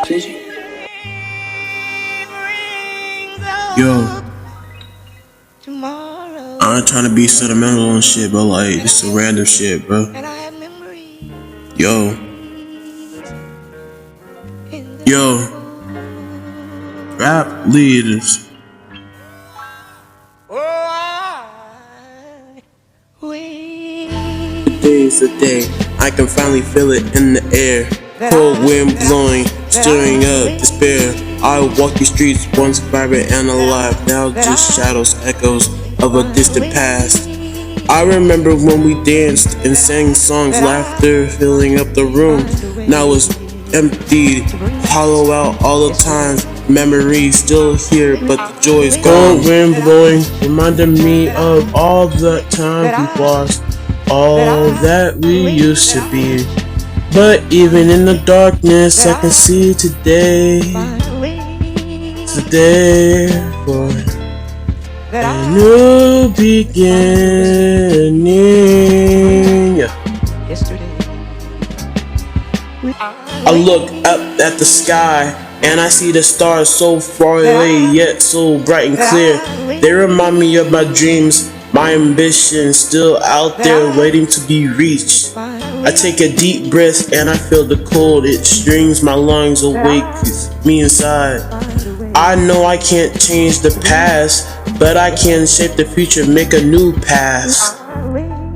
Yo, I ain't trying to be sentimental and shit, but like, this some random shit, bro. Yo, rap leaders. Today's the day, I can finally feel it in the air. Cold wind blowing, stirring up despair. I walk these streets once vibrant and alive, now just shadows, echoes of a distant past. I remember when we danced and sang songs, laughter filling up the room. Now it's emptied, hollow out all the time. Memories still here, but the joy's gone. Cold wind blowing, reminding me of all the time we've lost, all that we used to be. But even in the darkness, I can see today for a new beginning. I look up at the sky and I see the stars so far away yet so bright and clear. They remind me of my dreams, my ambition still out there waiting to be reached. I take a deep breath and I feel the cold, it strings my lungs, awakes me inside. I know I can't change the past, but I can shape the future, make a new path.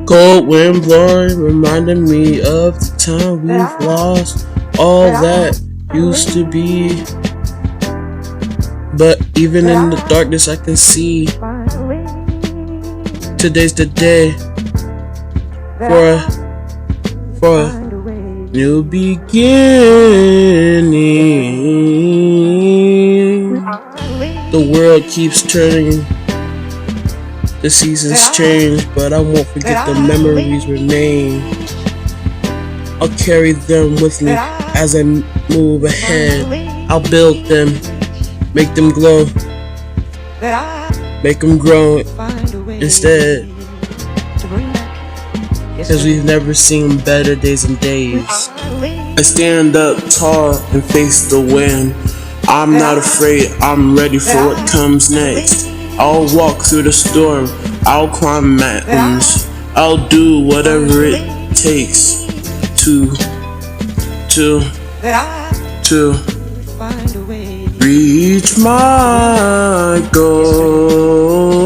Cold wind blowing, reminding me of the time we've lost, all that used to be. But even in the darkness I can see today's the day for a new beginning. The world keeps turning, the seasons change, but I won't forget the memories remain. I'll carry them with me as I move ahead. I'll build them, make them glow, make them grow instead. Cause we've never seen better days and days. I stand up tall and face the wind. I'm not afraid, I'm ready for what comes next. I'll walk through the storm, I'll climb mountains. I'll do whatever it takes to reach my goal.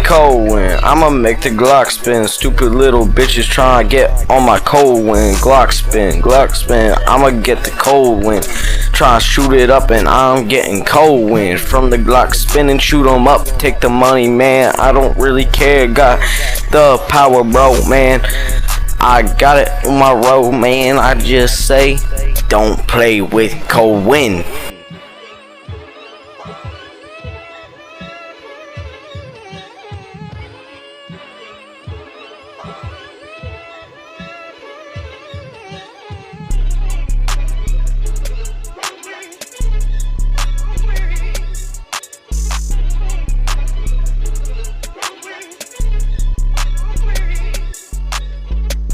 Cold wind, I'ma make the Glock spin. Stupid little bitches tryna get on my cold wind. Glock spin, I'ma get the cold wind. Tryna shoot it up and I'm getting cold wind. From the Glock spinning, shoot 'em up, take the money, man. I don't really care, got the power, bro, man. I got it on my road, man. I just say, don't play with cold wind.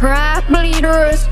Rap leaders.